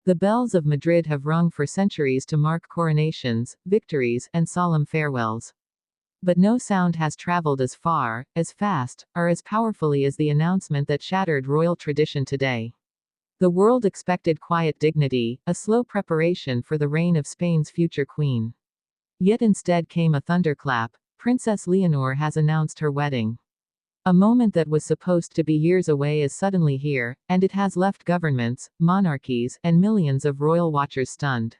The bells of Madrid have rung for centuries to mark coronations, victories, and solemn farewells. But no sound has traveled as far, as fast, or as powerfully as the announcement that shattered royal tradition today. The world expected quiet dignity, a slow preparation for the reign of Spain's future queen. Yet instead came a thunderclap. Princess Leonor has announced her wedding. A moment that was supposed to be years away is suddenly here, and it has left governments, monarchies, and millions of royal watchers stunned.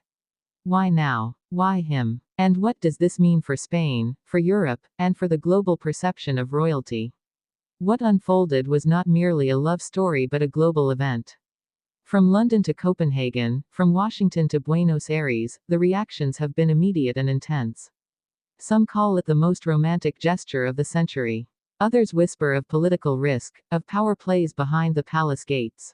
Why now? Why him? And what does this mean for Spain, for Europe, and for the global perception of royalty? What unfolded was not merely a love story but a global event. From London to Copenhagen, from Washington to Buenos Aires, the reactions have been immediate and intense. Some call it the most romantic gesture of the century. Others whisper of political risk, of power plays behind the palace gates.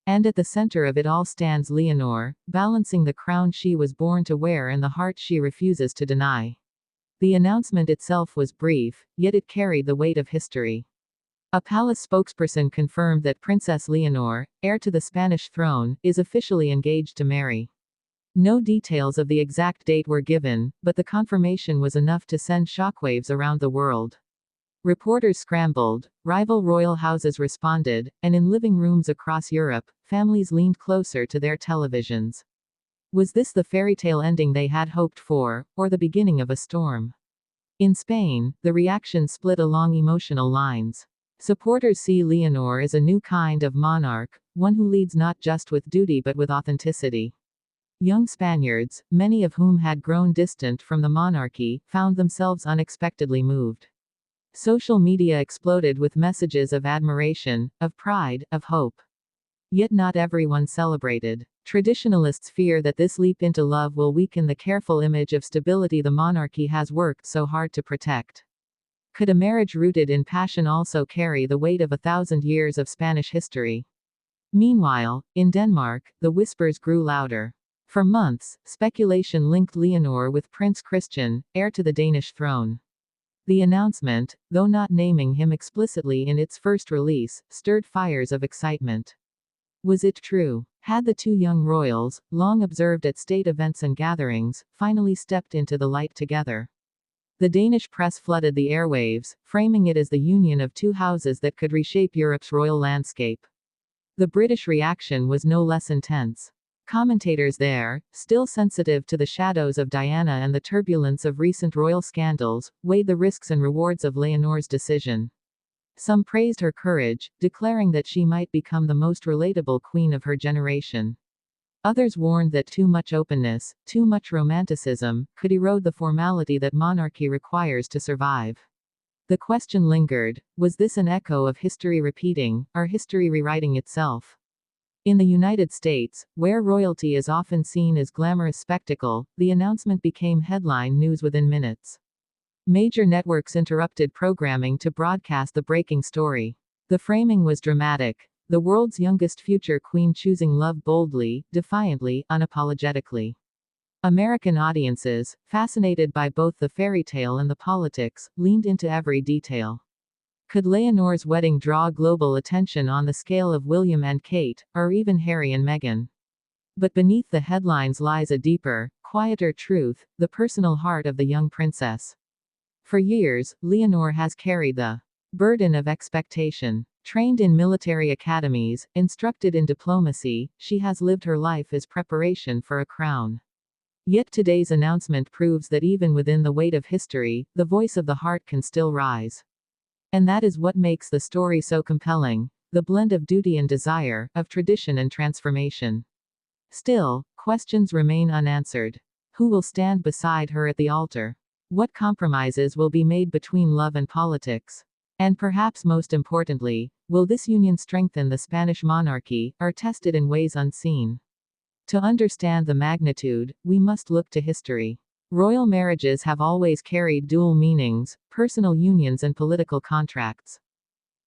And at the center of it all stands Leonor, balancing the crown she was born to wear and the heart she refuses to deny. The announcement itself was brief, yet it carried the weight of history. A palace spokesperson confirmed that Princess Leonor, heir to the Spanish throne, is officially engaged to marry. No details of the exact date were given, but the confirmation was enough to send shockwaves around the world. Reporters scrambled, rival royal houses responded, and in living rooms across Europe, families leaned closer to their televisions. Was this the fairy tale ending they had hoped for, or the beginning of a storm? In Spain, the reaction split along emotional lines. Supporters see Leonor as a new kind of monarch, one who leads not just with duty but with authenticity. Young Spaniards, many of whom had grown distant from the monarchy, found themselves unexpectedly moved. Social media exploded with messages of admiration, of pride, of hope. Yet not everyone celebrated. Traditionalists fear that this leap into love will weaken the careful image of stability the monarchy has worked so hard to protect. Could a marriage rooted in passion also carry the weight of 1,000 years of Spanish history? Meanwhile, in Denmark, the whispers grew louder. For months, speculation linked Leonor with Prince Christian, heir to the Danish throne. The announcement, though not naming him explicitly in its first release, stirred fires of excitement. Was it true? Had the two young royals, long observed at state events and gatherings, finally stepped into the light together? The Danish press flooded the airwaves, framing it as the union of two houses that could reshape Europe's royal landscape. The British reaction was no less intense. Commentators there, still sensitive to the shadows of Diana and the turbulence of recent royal scandals, weighed the risks and rewards of Leonor's decision. Some praised her courage, declaring that she might become the most relatable queen of her generation. Others warned that too much openness, too much romanticism, could erode the formality that monarchy requires to survive. The question lingered: was this an echo of history repeating, or history rewriting itself? In the United States, where royalty is often seen as glamorous spectacle, the announcement became headline news within minutes. Major networks interrupted programming to broadcast the breaking story. The framing was dramatic: the world's youngest future queen choosing love boldly, defiantly, unapologetically. American audiences, fascinated by both the fairy tale and the politics, leaned into every detail. Could Leonor's wedding draw global attention on the scale of William and Kate, or even Harry and Meghan? But beneath the headlines lies a deeper, quieter truth: the personal heart of the young princess. For years, Leonor has carried the burden of expectation. Trained in military academies, instructed in diplomacy, she has lived her life as preparation for a crown. Yet today's announcement proves that even within the weight of history, the voice of the heart can still rise. And that is what makes the story so compelling: the blend of duty and desire, of tradition and transformation. Still, questions remain unanswered. Who will stand beside her at the altar? What compromises will be made between love and politics? And perhaps most importantly, will this union strengthen the Spanish monarchy, or test it in ways unseen? To understand the magnitude, we must look to history. Royal marriages have always carried dual meanings: personal unions and political contracts.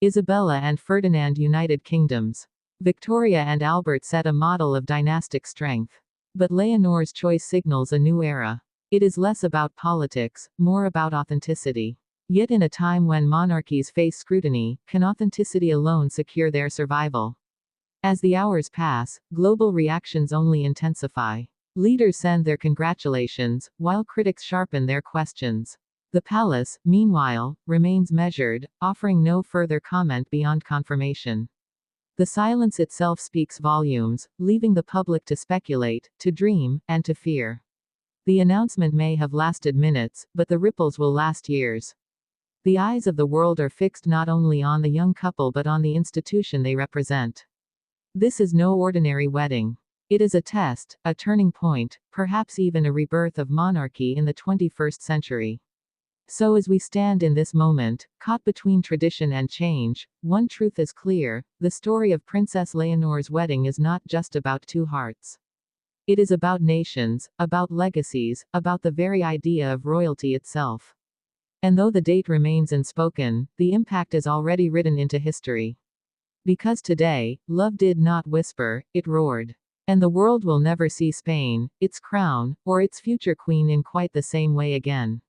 Isabella and Ferdinand united kingdoms. Victoria and Albert set a model of dynastic strength. But Leonor's choice signals a new era. It is less about politics, more about authenticity. Yet in a time when monarchies face scrutiny, can authenticity alone secure their survival? As the hours pass, global reactions only intensify. Leaders send their congratulations, while critics sharpen their questions. The palace, meanwhile, remains measured, offering no further comment beyond confirmation. The silence itself speaks volumes, leaving the public to speculate, to dream, and to fear. The announcement may have lasted minutes, but the ripples will last years. The eyes of the world are fixed not only on the young couple but on the institution they represent. This is no ordinary wedding. It is a test, a turning point, perhaps even a rebirth of monarchy in the 21st century. So as we stand in this moment, caught between tradition and change, one truth is clear: the story of Princess Leonor's wedding is not just about two hearts. It is about nations, about legacies, about the very idea of royalty itself. And though the date remains unspoken, the impact is already written into history. Because today, love did not whisper, it roared. And the world will never see Spain, its crown, or its future queen in quite the same way again.